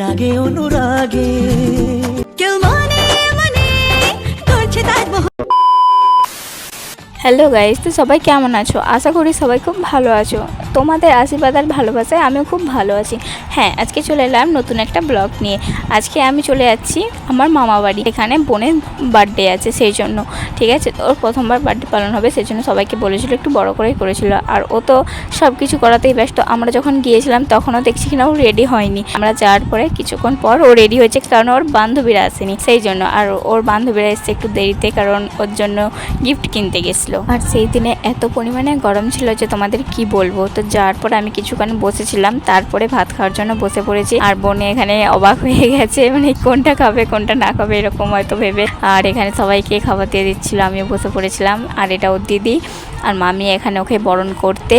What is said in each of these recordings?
রাগে অনুরাগে কেউ মনে মনে করছে তাজমহল। হ্যালো গাইস, তো সবাই কেমন আছো? আশা করি সবাই খুব ভালো আছো। তোমাদের আশীর্বাদ আর ভালোবাসায় আমিও খুব ভালো আছি। হ্যাঁ, আজকে চলে এলাম নতুন একটা ব্লগ নিয়ে। আজকে আমি চলে যাচ্ছি আমার মামা বাড়ি। এখানে বোনের বার্থডে আছে, সেই জন্য। ঠিক আছে, ওর প্রথমবার বার্থডে পালন হবে, সেই জন্য সবাইকে বলেছিল একটু বড় করেই করেছিল। আর ও তো সব কিছু করাতেই ব্যস্ত। আমরা যখন গিয়েছিলাম তখনও দেখছি কিনা ও রেডি হয়নি। আমরা যাওয়ার পরে কিছুক্ষণ পর ও রেডি হয়েছে, কারণ ওর বান্ধবীরা আসেনি, সেই জন্য। আর ওর বান্ধবীরা এসছে একটু দেরিতে, কারণ ওর জন্য গিফট কিনতে গেছিলো। আর সেই দিনে এত পরিমাণে গরম ছিল যে তোমাদের কি বলবো। তো যাওয়ার পর আমি কিছুক্ষণ বসেছিলাম, তারপরে ভাত খাওয়ার জন্য বসে পড়েছি। আর বোনে এখানে অবাক হয়ে গেছে, মানে কোনটা খাবে কোনটা না খাবে এরকম হয়তো ভেবে। আর এখানে সবাইকে খাবার দিয়ে দিচ্ছিল, আমিও বসে পড়েছিলাম। আর এটা ওর দিদি আর মামি এখানে ওকে বরণ করতে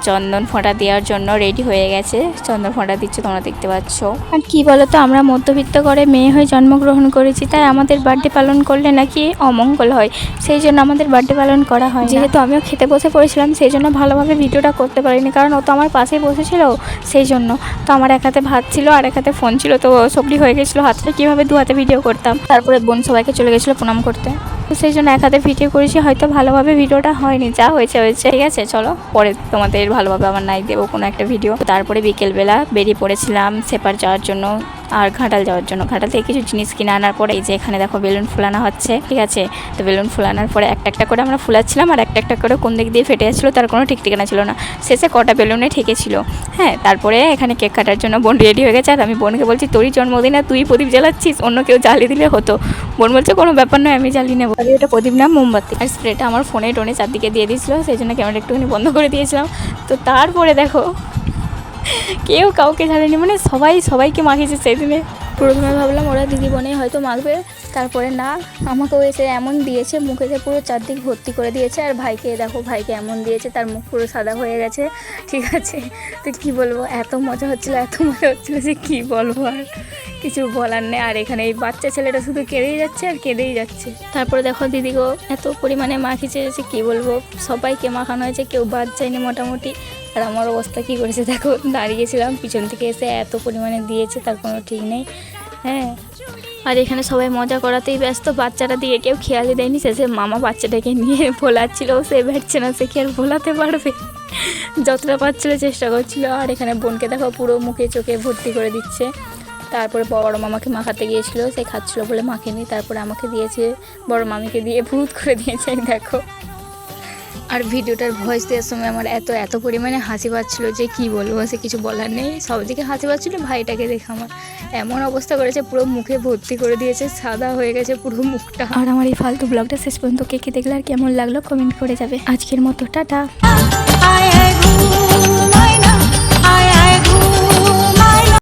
চন্দন ফোঁটা দেওয়ার জন্য রেডি হয়ে গেছে। চন্দন ফোঁটা দিচ্ছে, তোমরা দেখতে পাচ্ছ। আর কি বলতো, আমরা মধ্যবিত্ত করে মেয়ে হয়ে জন্মগ্রহণ করেছি, তাই আমাদের বার্থডে পালন করলে নাকি অমঙ্গল হয়, সেই জন্য আমাদের বার্থডে পালন করা হয়। যেহেতু আমিও খেতে বসে পড়েছিলাম, সেই জন্য ভালোভাবে ভিডিওটা করতে পারিনি, কারণ ও তো আমার পাশেই বসেছিল, সেই জন্য। তো আমার এক হাতে ভাত ছিল আর এক হাতে ফোন ছিল, তো সবজি হয়ে গেছিলো, হাতটা কীভাবে দু হাতে ভিডিও করতাম। তারপরে বোন সবাইকে চলে গেছিলো প্রণাম করতে, তো সেই জন্য এক হাতে ভিডিও করেছি, হয়তো ভালোভাবে ভিডিওটা হয়নি, যা হয়েছে হয়েছে। ঠিক আছে, চলো পরে তোমাদের ভালোভাবে আমার নাই দেবো কোনো একটা ভিডিও। তারপরে বিকেলবেলা বেরিয়ে পড়েছিলাম সেপার যাওয়ার জন্য আর ঘাটাল যাওয়ার জন্য। ঘাটাল থেকে কিছু জিনিস কিনে আনার পরে এই যে এখানে দেখো বেলুন ফুলানো হচ্ছে। ঠিক আছে, তো বেলুন ফুলানোর পরে একটা একটা করে আমরা ফুলাচ্ছিলাম, আর একটা একটা করে কোন দিক দিয়ে ফেটে যাচ্ছিলো তার কোনো ঠিক ঠিকানা ছিল না। শেষে কটা বেলুনে ঠেকেছিল। হ্যাঁ, তারপরে এখানে কেক কাটার জন্য বোন রেডি হয়ে গেছে। আর আমি বোনকে বলছি, তোরই জন্মদিন আর তুই প্রদীপ জ্বালাচ্ছিস, অন্য কেউ জ্বালিয়ে দিলে হতো। বোন বলছে কোনো ব্যাপার নয়, আমি জ্বালিয়ে নেবো। আর ওটা প্রদীপ না, মোমবাতি। আর স্প্রেটা আমার ফোনে টোনে চারদিকে দিয়ে দিয়েছিলো, সেই জন্য ক্যামেরা একটুখানি বন্ধ করে দিয়েছিলাম। তো তারপরে দেখো কেউ কাউকে জ্বালেনি, মানে সবাই সবাইকে মাখিয়েছে সেই দিনে। প্রথমে ভাবলাম ওরা দিদি বোনে হয়তো মাখবে, তারপরে না, আমাকেও এসে এমন দিয়েছে, মুখেতে পুরো চারদিক ভর্তি করে দিয়েছে। আর ভাইকে দেখো, ভাইকে এমন দিয়েছে, তার মুখ পুরো সাদা হয়ে গেছে। ঠিক আছে, তো কী বলবো, এত মজা হচ্ছিলো যে কী বলবো, আর কিছু বলার নেই। আর এখানে এই বাচ্চা ছেলেটা শুধু কেঁদেই যাচ্ছে আর কেঁদেই যাচ্ছে। তারপরে দেখো দিদিকেও এত পরিমাণে মাখিয়েছে যে কী বলবো, সবাইকে মাখানো হয়েছে, কেউ বাদ যায়নি মোটামুটি। আর আমার অবস্থা কী করেছে দেখো, দাঁড়িয়েছিলাম, পিছন থেকে এসে এত পরিমাণে দিয়েছে, তার কোনো ঠিক নেই। হ্যাঁ, আর এখানে সবাই মজা করাতেই ব্যস্ত, বাচ্চাটা দিকে কেউ খেয়ালই দেয়নি। শেষে মামা বাচ্চাটাকে নিয়ে ভোলাচ্ছিল, সে বেড়ছে না, সে কি আর ভোলাতে পারবে, যতটা পারছিল চেষ্টা করছিল। আর এখানে বোনকে দেখো পুরো মুখে চোখে ভর্তি করে দিচ্ছে। তারপরে বড় মামাকে মাখাতে গিয়েছিল, সে খাচ্ছিল বলে মাখেনি, তারপরে আমাকে দিয়েছে, বড় মামিকে দিয়ে ভূত করে দিয়েছে দেখো। আর ভিডিওটার ভয়েস দেওয়ার সময় আমার এত পরিমাণে হাসি পাচ্ছিলো যে কি বলবো, সে কিছু বলার নেই। সবদিকে হাসি পাচ্ছিলো, ভাইটাকে দেখে আমার এমন অবস্থা করেছে, পুরো মুখে ভর্তি করে দিয়েছে, সাদা হয়ে গেছে পুরো মুখটা। আর আমার এই ফালতু ব্লগটা শেষ পর্যন্ত কে দেখলে আর কেমন লাগলো কমেন্ট করে যাবে। আজকের মতো টাটা।